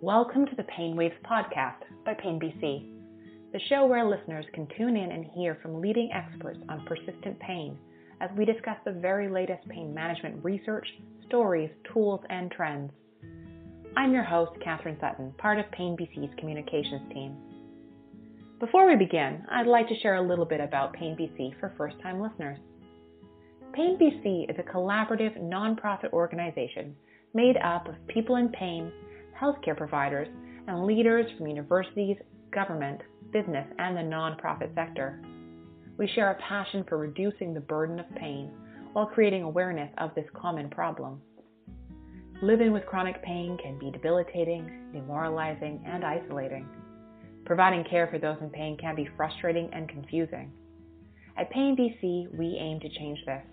Welcome to the Pain Waves podcast by Pain BC, the show where listeners can tune in and hear from leading experts on persistent pain as we discuss the very latest pain management research, stories, tools, and trends. I'm your host, Catherine Sutton, part of Pain BC's communications team. Before we begin, I'd like to share a little bit about Pain BC for first-time listeners. Pain BC is a collaborative, nonprofit organization made up of people in pain, healthcare providers, and leaders from universities, government, business, and the nonprofit sector. We share a passion for reducing the burden of pain while creating awareness of this common problem. Living with chronic pain can be debilitating, demoralizing, and isolating. Providing care for those in pain can be frustrating and confusing. At Pain BC, we aim to change this.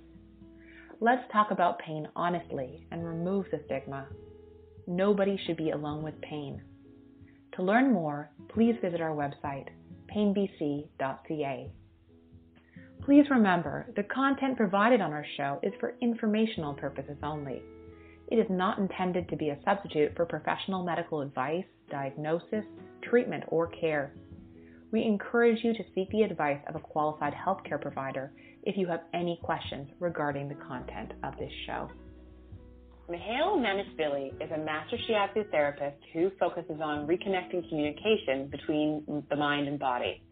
Let's talk about pain honestly and remove the stigma. Nobody should be alone with pain. To learn more, please visit our website, painbc.ca. Please remember, the content provided on our show is for informational purposes only. It is not intended to be a substitute for professional medical advice, diagnosis, treatment, or care. We encourage you to seek the advice of a qualified healthcare provider if you have any questions regarding the content of this show. Mihael Mamychshvili is a Master Shiatsu Therapist who focuses on reconnecting communication between the mind and body.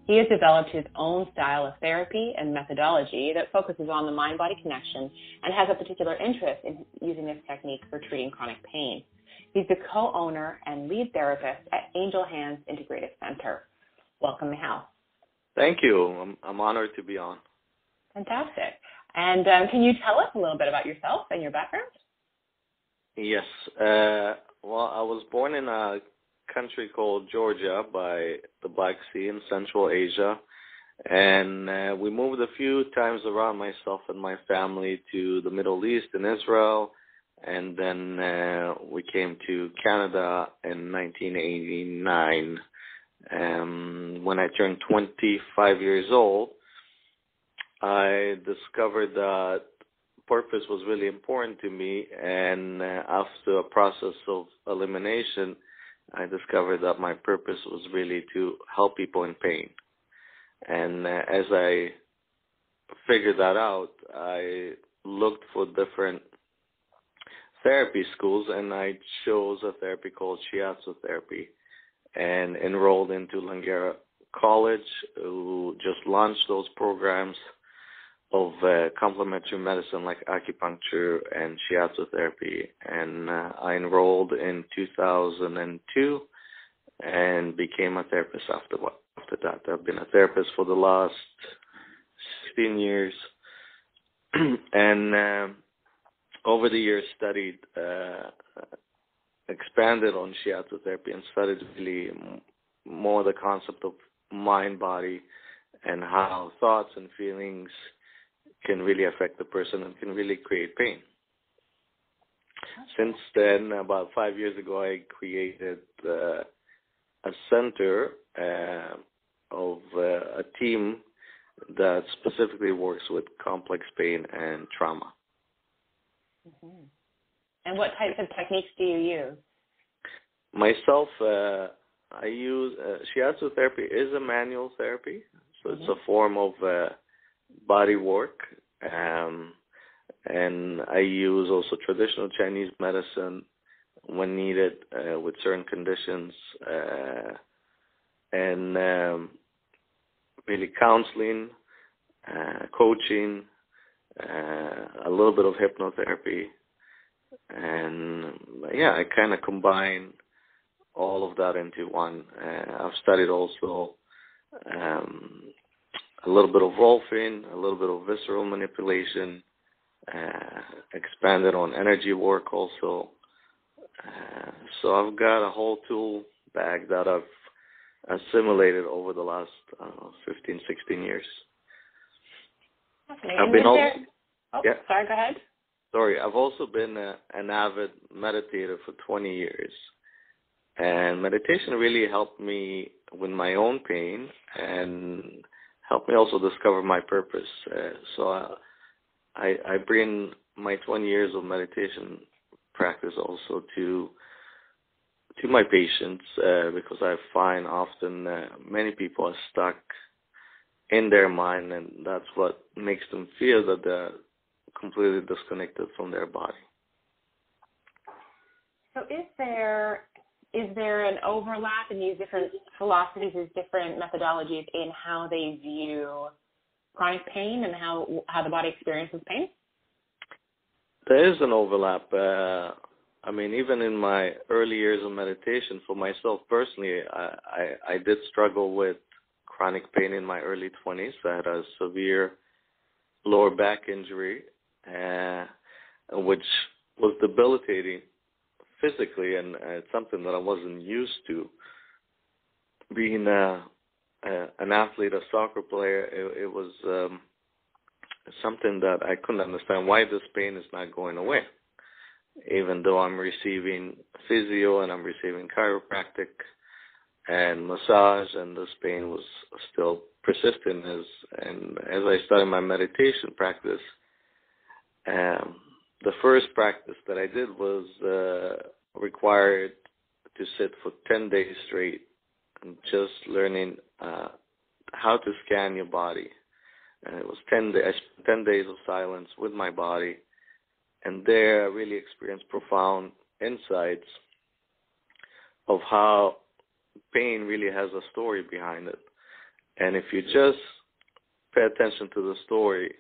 He has developed his own style of therapy and methodology that focuses on the mind-body connection and has a particular interest in using this technique for treating chronic pain. He's the co-owner and lead therapist at Angel Hands Integrative Center. Welcome, Mihael. Thank you. I'm honored to be on. Fantastic. And can you tell us a little bit about yourself and your background? Yes. Well, I was born in a country called Georgia by the Black Sea in Central Asia. And we moved a few times around, myself and my family, to the Middle East and Israel. And then we came to Canada in 1989. When I turned 25 years old, I discovered that purpose was really important to me, and after a process of elimination, I discovered that my purpose was really to help people in pain. And as I figured that out, I looked for different therapy schools, and I chose a therapy called Shiatsu Therapy and enrolled into Langara College, who just launched those programs of complementary medicine like acupuncture and Shiatsu Therapy. And I enrolled in 2002 and became a therapist after that. I've been a therapist for the last 16 years. And over the years studied, expanded on Shiatsu Therapy and studied really more the concept of mind-body and how thoughts and feelings can really affect the person and can really create pain. Since then, about 5 years ago, I created a center of a team that specifically works with complex pain and trauma. Mm-hmm. And what types of techniques do you use? Myself, I use Shiatsu Therapy is a manual therapy, so it's a form of body work, and I use also traditional Chinese medicine when needed with certain conditions, and really counseling, coaching, a little bit of hypnotherapy, and I kind of combine all of that into one. I've studied also a little bit of rolfing, a little bit of visceral manipulation, expanded on energy work also. So I've got a whole tool bag that I've assimilated over the last 15, 16 years. I've been sorry, go ahead. Sorry, I've also been an avid meditator for 20 years. And meditation really helped me with my own pain and helped me also discover my purpose. So I bring my 20 years of meditation practice also to my patients because I find often many people are stuck in their mind, and that's what makes them feel that they're completely disconnected from their body. So is there an overlap in these different philosophies, these different methodologies in how they view chronic pain and how the body experiences pain? There is an overlap. Even in my early years of meditation, for myself personally, I did struggle with chronic pain in my early 20s. I had a severe lower back injury, which was debilitating physically, and it's something that I wasn't used to. Being an athlete, a soccer player, it was something that I couldn't understand why this pain is not going away. Even though I'm receiving physio and I'm receiving chiropractic and massage, and this pain was still persistent. As I started my meditation practice, the first practice that I did was required to sit for 10 days straight, and just learning how to scan your body. And it was 10 days of silence with my body. And there I really experienced profound insights of how pain really has a story behind it. And if you just pay attention to the story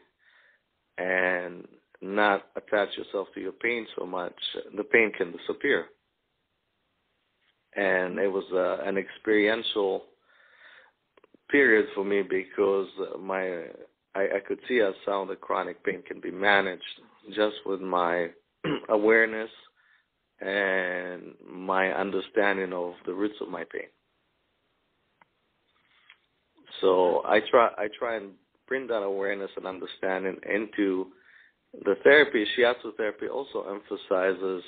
and not attach yourself to your pain so much, the pain can disappear. And it was an experiential period for me because I could see how the chronic pain can be managed just with my awareness and my understanding of the roots of my pain. So I try and bring that awareness and understanding into the therapy. Shiatsu therapy also emphasizes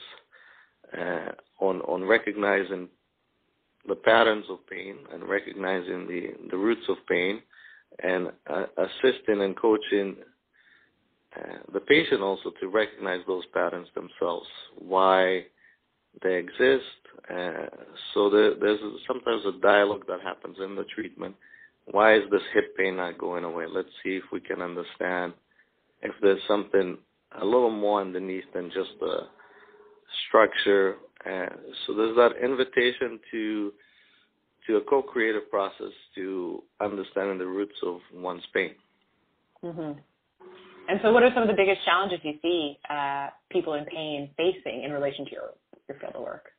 on recognizing the patterns of pain and recognizing the roots of pain, and assisting and coaching the patient also to recognize those patterns themselves, why they exist. So there's sometimes a dialogue that happens in the treatment. Why is this hip pain not going away? Let's see if we can understand if there's something a little more underneath than just the structure. So there's that invitation to a co-creative process to understanding the roots of one's pain. Mm-hmm. And so what are some of the biggest challenges you see people in pain facing in relation to your field of work?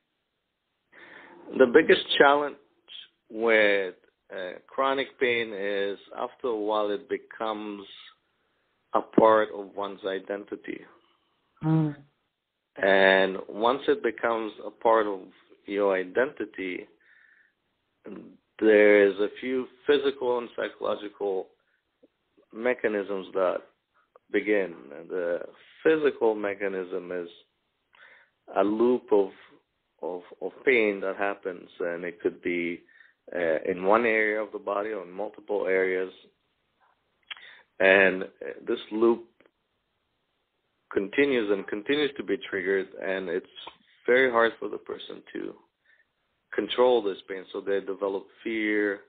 The biggest challenge with chronic pain is after a while it becomes a part of one's identity. Mm. And once it becomes a part of your identity, there's a few physical and psychological mechanisms that begin. The physical mechanism is a loop of pain that happens, and it could be in one area of the body or in multiple areas. And this loop continues to be triggered, and it's very hard for the person to control this pain. So they develop fear,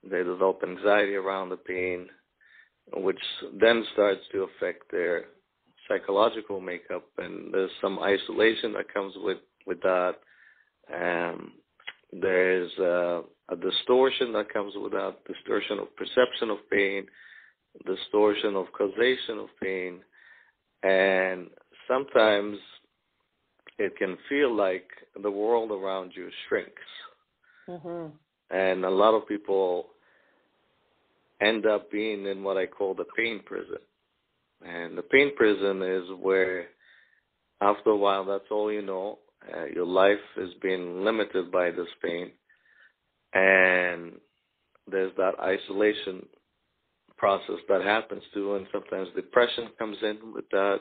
they develop anxiety around the pain, which then starts to affect their psychological makeup, and there's some isolation that comes with that. There's a distortion that comes with that, distortion of perception of pain, distortion of causation of pain, and sometimes it can feel like the world around you shrinks. Mm-hmm. And a lot of people end up being in what I call the pain prison. And the pain prison is where, after a while, that's all you know. Your life is being limited by this pain. And there's that isolation process that happens too, and sometimes depression comes in with that,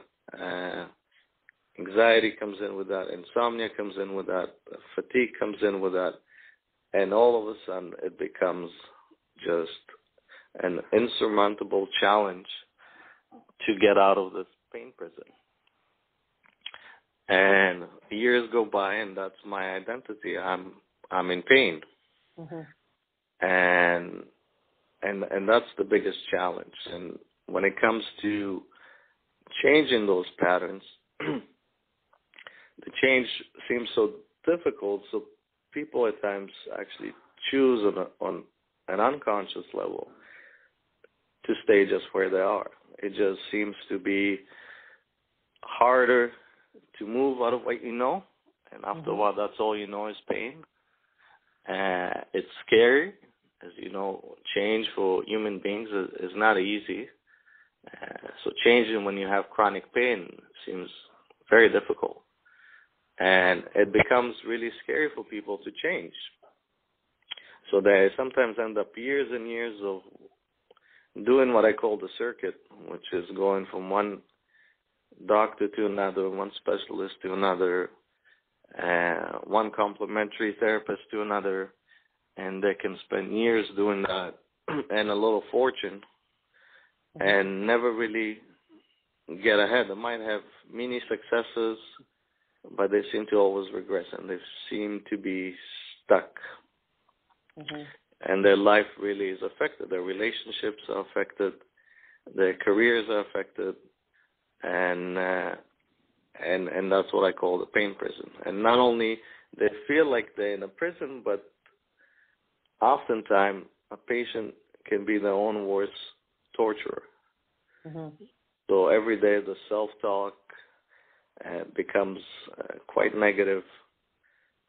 anxiety comes in with that, insomnia comes in with that, fatigue comes in with that, and all of a sudden it becomes just an insurmountable challenge to get out of this pain prison. And years go by, and that's my identity. I'm in pain, and that's the biggest challenge. And when it comes to changing those patterns, the change seems so difficult. So people at times actually choose on an unconscious level to stay just where they are. It just seems to be harder to move out of what you know, and after a while, that's all you know is pain. It's scary, as you know. Change for human beings is not easy. So changing when you have chronic pain seems very difficult, and it becomes really scary for people to change. So they sometimes end up years and years of doing what I call the circuit, which is going from one doctor to another, one specialist to another, one complementary therapist to another, and they can spend years doing that and a little fortune and never really get ahead. They might have many successes, but they seem to always regress, and they seem to be stuck. And their life really is affected. Their relationships are affected. Their careers are affected. And that's what I call the pain prison. And not only they feel like they're in a prison, but oftentimes a patient can be their own worst torturer. So every day the self-talk becomes quite negative.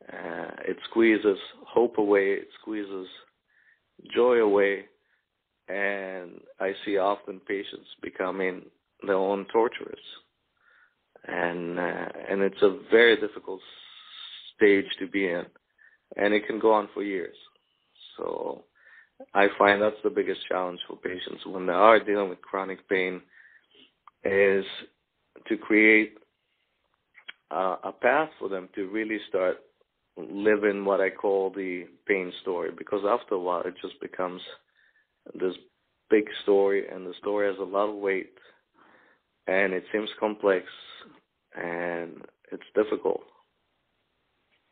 It squeezes hope away. It squeezes joy away. And I see often patients becoming their own torturers. And it's a very difficult stage to be in. And it can go on for years. So I find that's the biggest challenge for patients when they are dealing with chronic pain, is to create a path for them to really start living what I call the pain story. Because after a while, it just becomes this big story, and the story has a lot of weight, and it seems complex, and it's difficult.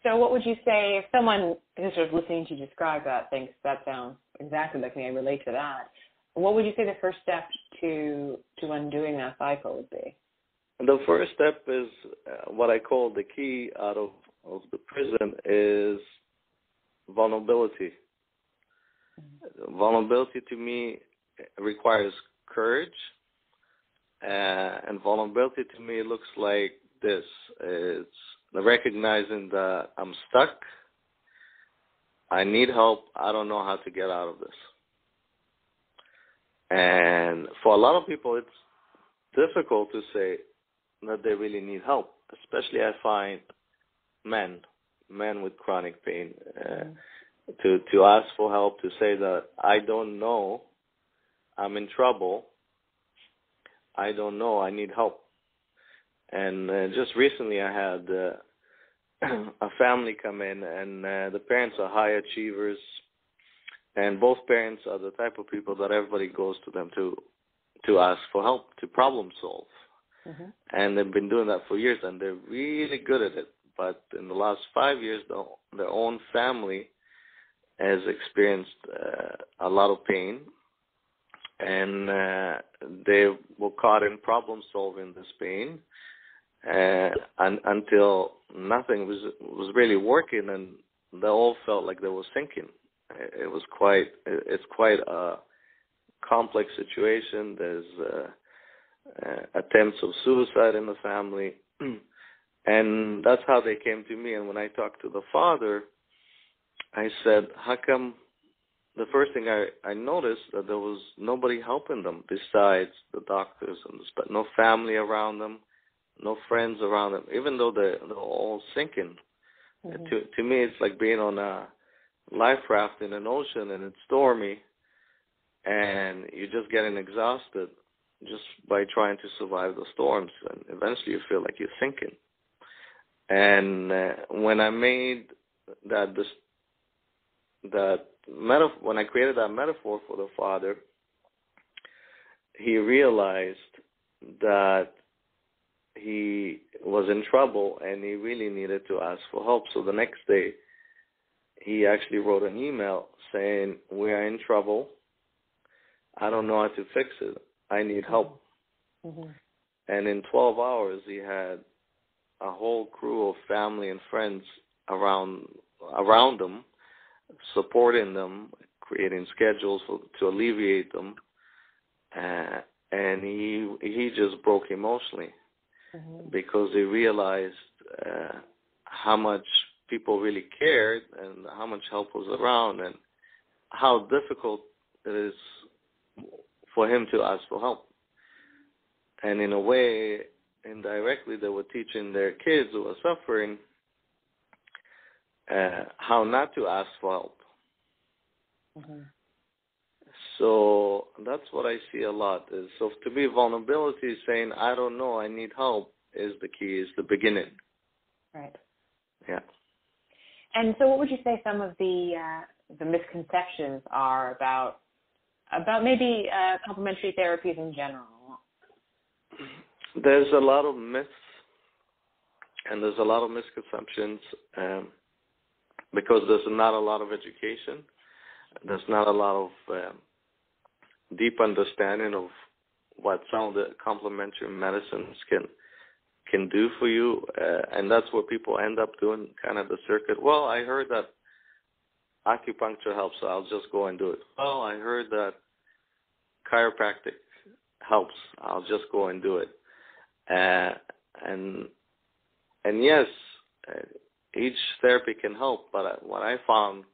So what would you say if someone is sort of listening to you describe that, thinks that sounds exactly like me, I relate to that, what would you say the first step to undoing that cycle would be? The first step is what I call the key out of the prison is vulnerability. Vulnerability to me requires courage, and vulnerability to me looks like this. It's recognizing that I'm stuck, I need help, I don't know how to get out of this. And for a lot of people, it's difficult to say that they really need help, especially I find men with chronic pain, to ask for help, to say that I don't know, I'm in trouble, I don't know, I need help. And just recently I had a family come in, and the parents are high achievers, and both parents are the type of people that everybody goes to them to ask for help, to problem solve. And they've been doing that for years, and they're really good at it. But in the last 5 years, their own family has experienced a lot of pain, and they were caught in problem solving this pain until nothing was really working, and they all felt like they were sinking. It's quite a complex situation. There's attempts of suicide in the family, and that's how they came to me. And when I talked to the father, I said, how come? The first thing I noticed that there was nobody helping them besides the doctors, but no family around them, no friends around them, even though they're all sinking. To me, it's like being on a life raft in an ocean, and it's stormy, and you're just getting exhausted just by trying to survive the storms, and eventually you feel like you're sinking. And when I made when I created that metaphor for the father, he realized that he was in trouble and he really needed to ask for help. So the next day, he actually wrote an email saying, "We are in trouble. I don't know how to fix it. I need help." Mm-hmm. And in 12 hours, he had a whole crew of family and friends around them, supporting them, creating schedules to alleviate them. And he just broke emotionally because he realized how much people really cared and how much help was around and how difficult it is for him to ask for help. And in a way, indirectly, they were teaching their kids who were suffering how not to ask for help. Mm-hmm. So that's what I see a lot. So to me, vulnerability, saying, "I don't know, I need help," is the key, is the beginning. Right. Yeah. And so what would you say some of the misconceptions are about maybe complementary therapies in general? There's a lot of myths and there's a lot of misconceptions because there's not a lot of education. There's not a lot of deep understanding of what some of the complementary medicines can do for you, and that's what people end up doing, kind of the circuit. Well, I heard that acupuncture helps, so I'll just go and do it. Well, I heard that chiropractic helps, I'll just go and do it. And yes, each therapy can help, but what I found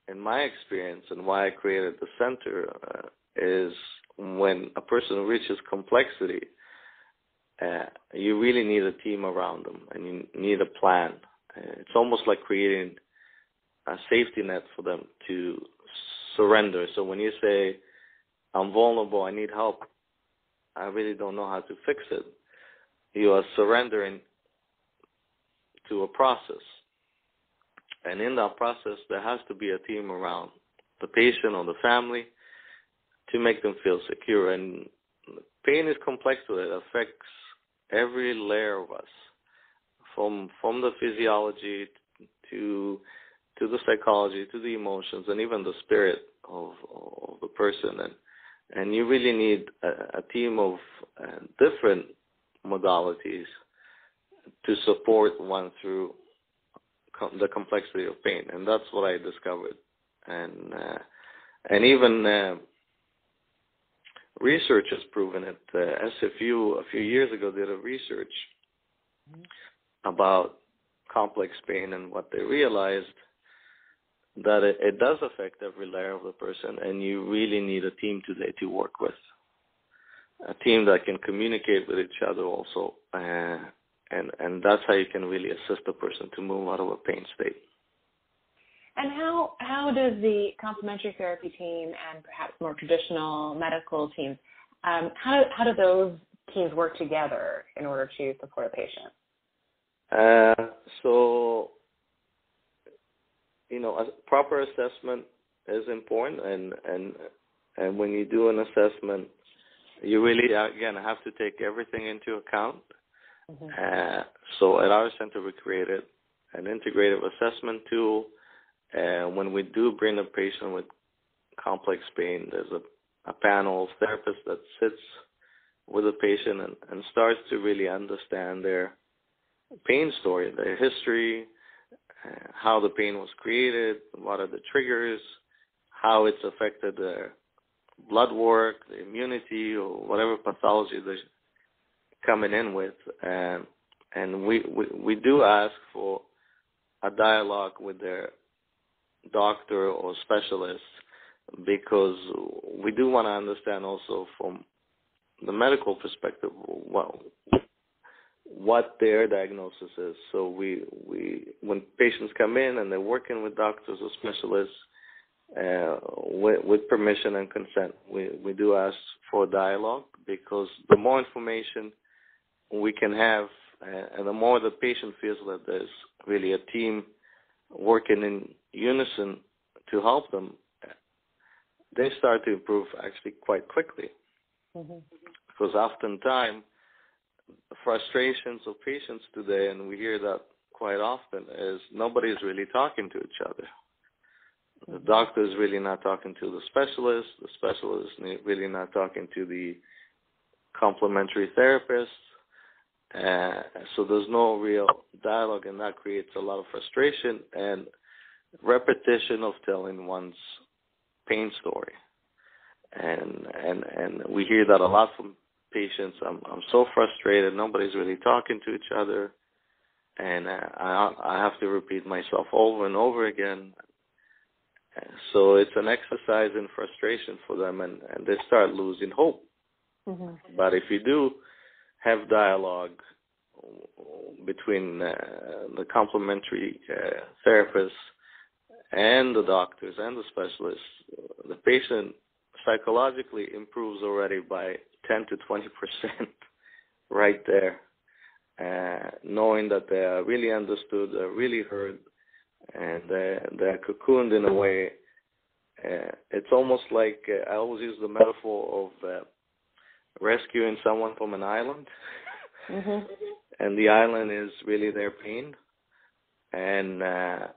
in my experience and why I created the center is when a person reaches complexity, you really need a team around them and you need a plan. It's almost like creating a safety net for them to surrender. So when you say, "I'm vulnerable, I need help, I really don't know how to fix it," you are surrendering to a process. And in that process, there has to be a team around the patient or the family to make them feel secure. And pain is complex, so it affects every layer of us, from the physiology to the psychology, to the emotions, and even the spirit of the person. And you really need a team of different modalities to support one through the complexity of pain. And that's what I discovered. And even research has proven it. SFU a few years ago did a research about complex pain, and what they realized that it does affect every layer of the person, and you really need a team today to work with, a team that can communicate with each other also, and that's how you can really assist a person to move out of a pain state. And how does the complementary therapy team and perhaps more traditional medical teams, how do those teams work together in order to support a patient? So, a proper assessment is important, and when you do an assessment, you really, again, have to take everything into account. Mm-hmm. So at our center, we created an integrative assessment tool. When we do bring a patient with complex pain, there's a panel of therapists that sits with the patient and starts to really understand their pain story, their history, how the pain was created, what are the triggers, how it's affected their blood work, the immunity, or whatever pathology they're coming in with. And we do ask for a dialogue with their doctor or specialist, because we do want to understand also from the medical perspective what their diagnosis is. So we when patients come in and they're working with doctors or specialists, with permission and consent, we do ask for dialogue, because the more information we can have, and the more the patient feels that there's really a team working in unison to help them, they start to improve actually quite quickly. Mm-hmm. Because oftentimes frustrations of patients today, and we hear that quite often, is nobody's really talking to each other. The doctor is really not talking to the specialist is really not talking to the complementary therapist. So there's no real dialogue, and that creates a lot of frustration and repetition of telling one's pain story. And we hear that a lot from patients. I'm so frustrated. Nobody's really talking to each other, and I have to repeat myself over and over again. So it's an exercise in frustration for them, and they start losing hope. Mm-hmm. But if you do have dialogue between the complementary therapists and the doctors and the specialists, the patient psychologically improves already by 10 to 20% right there, knowing that they are really understood, they're really heard, and they're cocooned in a way. It's almost like I always use the metaphor of rescuing someone from an island, mm-hmm. and the island is really their pain, and a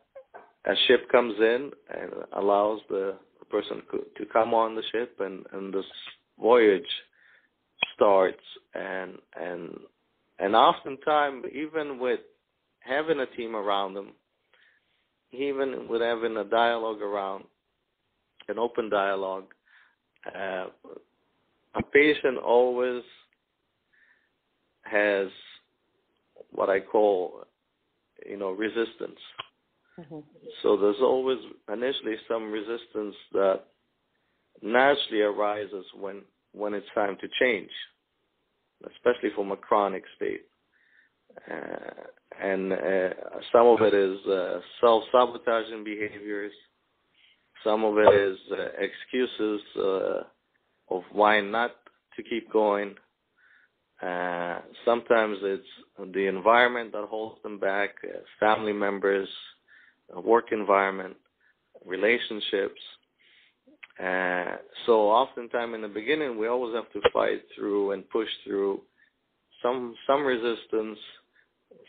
ship comes in and allows the person to come on the ship, and this voyage starts, and oftentimes, even with having a team around them, even with having a dialogue around, an open dialogue, a patient always has what I call, resistance. Mm-hmm. So there's always initially some resistance that naturally arises when it's time to change, especially from a chronic state. And some of it is self-sabotaging behaviors. Some of it is excuses of why not to keep going. Sometimes it's the environment that holds them back, family members, work environment, relationships. So oftentimes in the beginning, we always have to fight through and push through some resistance,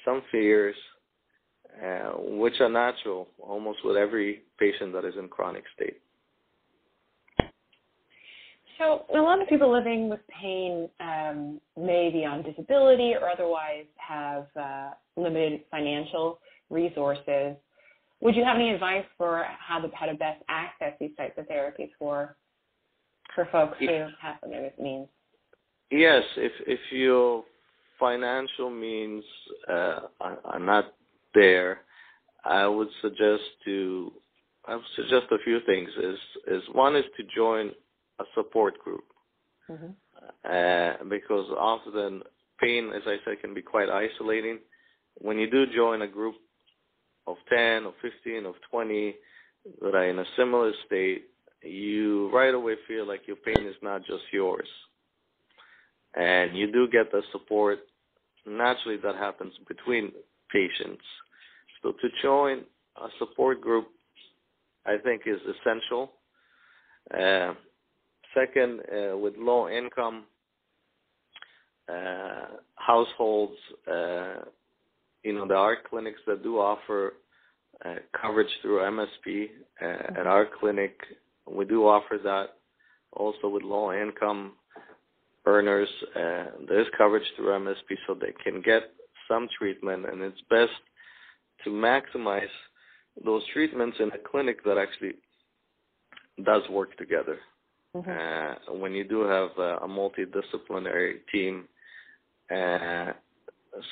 some fears, which are natural almost with every patient that is in chronic state. So a lot of people living with pain may be on disability or otherwise have limited financial resources. Would you have any advice for how to best access these types of therapies for folks who have limited means? Yes, if your financial means are not there, I would suggest a few things. Is one is to join a support group, mm-hmm. Because often pain, as I said, can be quite isolating. When you do join a group of 10 or 15 or 20 that are in a similar state, you right away feel like your pain is not just yours. And you do get the support naturally that happens between patients. So to join a support group, I think, is essential. Second, with low income households, there are clinics that do offer coverage through MSP. At our clinic, we do offer that. Also with low income earners, there's coverage through MSP so they can get some treatment, and it's best to maximize those treatments in a clinic that actually does work together. Mm-hmm. When you do have a multidisciplinary team.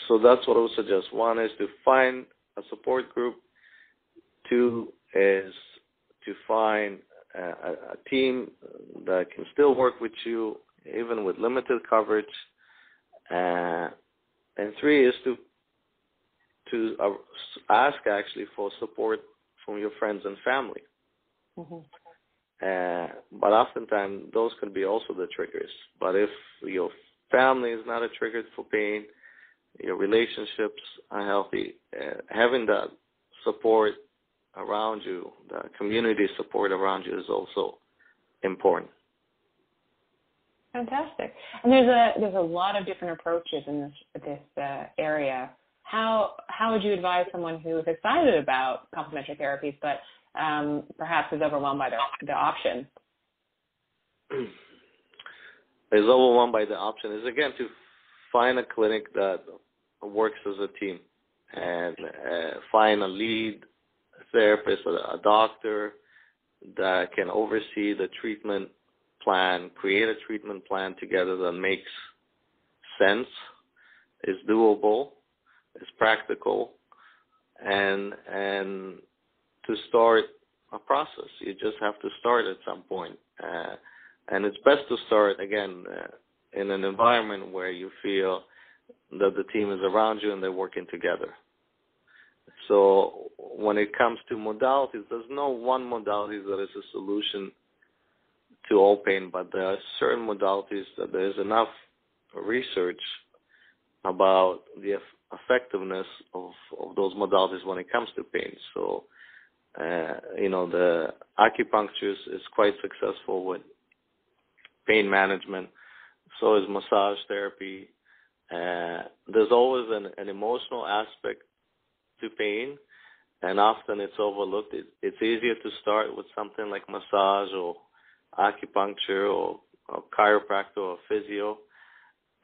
So that's what I would suggest. One is to find a support group. Two is to find a team that can still work with you, even with limited coverage. And three is to ask actually for support from your friends and family. Mm-hmm. But oftentimes those can be also the triggers. But if your family is not a trigger for pain, your relationships are healthy, having that support around you, the community support around you is also important. Fantastic. And there's a lot of different approaches in this area. How would you advise someone who is excited about complementary therapies but perhaps is overwhelmed by the option? Is overwhelmed by the option is, again, to find a clinic that works as a team and find a lead therapist, a doctor that can oversee the treatment plan, create a treatment plan together that makes sense, is doable, is practical, and to start a process. You just have to start at some point. And it's best to start, again, in an environment where you feel that the team is around you and they're working together. So when it comes to modalities, there's no one modality that is a solution to all pain, but there are certain modalities that there is enough research about the effectiveness of those modalities when it comes to pain. So, the acupuncture is quite successful with pain management. So is massage therapy. There's always an emotional aspect to pain, and often it's overlooked. It's easier to start with something like massage or acupuncture or chiropractor or physio,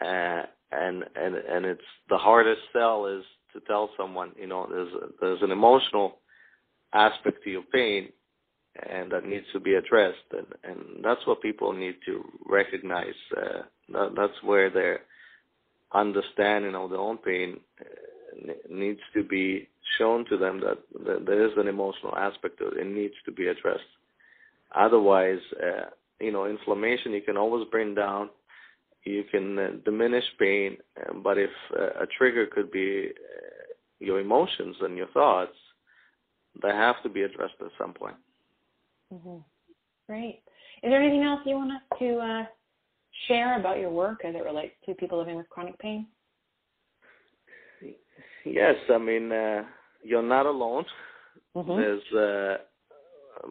and it's the hardest sell is to tell someone, there's an emotional aspect to your pain, and that needs to be addressed, and that's what people need to recognize. That's where their understanding of their own pain needs to be shown to them, that there is an emotional aspect to it. It needs to be addressed. Otherwise, inflammation you can always bring down. You can diminish pain, but if a trigger could be your emotions and your thoughts, they have to be addressed at some point. Mm-hmm. Great. Is there anything else you want us to share about your work as it relates to people living with chronic pain? Yes, you're not alone. Mm-hmm. There's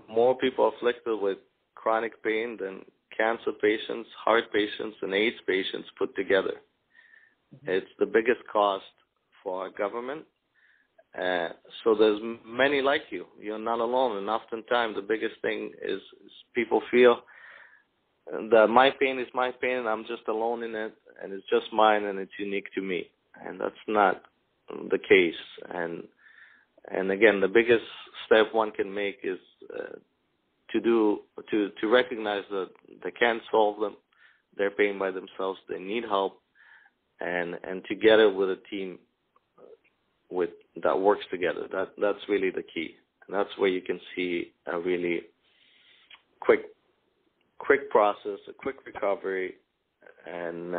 more people afflicted with chronic pain than cancer patients, heart patients, and AIDS patients put together. Mm-hmm. It's the biggest cost for our government. So there's many like you. You're not alone. And oftentimes the biggest thing is people feel that my pain is my pain and I'm just alone in it and it's just mine and it's unique to me. And that's not the case. And again, the biggest step one can make is to recognize that they can't solve their pain by themselves. They need help, and together with a team that works together. That's really the key. And that's where you can see a really quick process, a quick recovery, and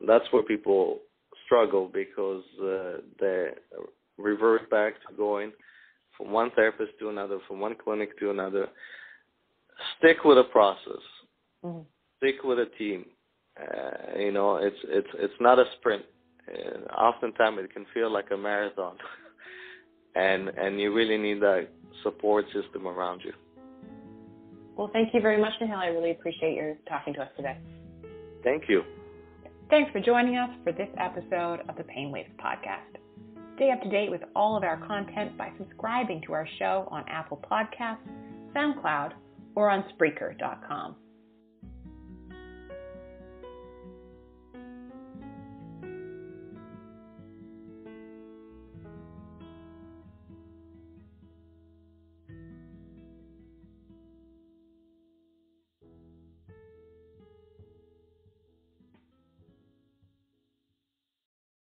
that's where people struggle because they revert back to going from one therapist to another, from one clinic to another. Stick with a process. Mm-hmm. Stick with a team. It's not a sprint. Oftentimes it can feel like a marathon, and you really need that support system around you. Well, thank you very much, Mihael. I really appreciate your talking to us today. Thank you. Thanks for joining us for this episode of the Pain Waves Podcast. Stay up to date with all of our content by subscribing to our show on Apple Podcasts, SoundCloud, or on Spreaker.com.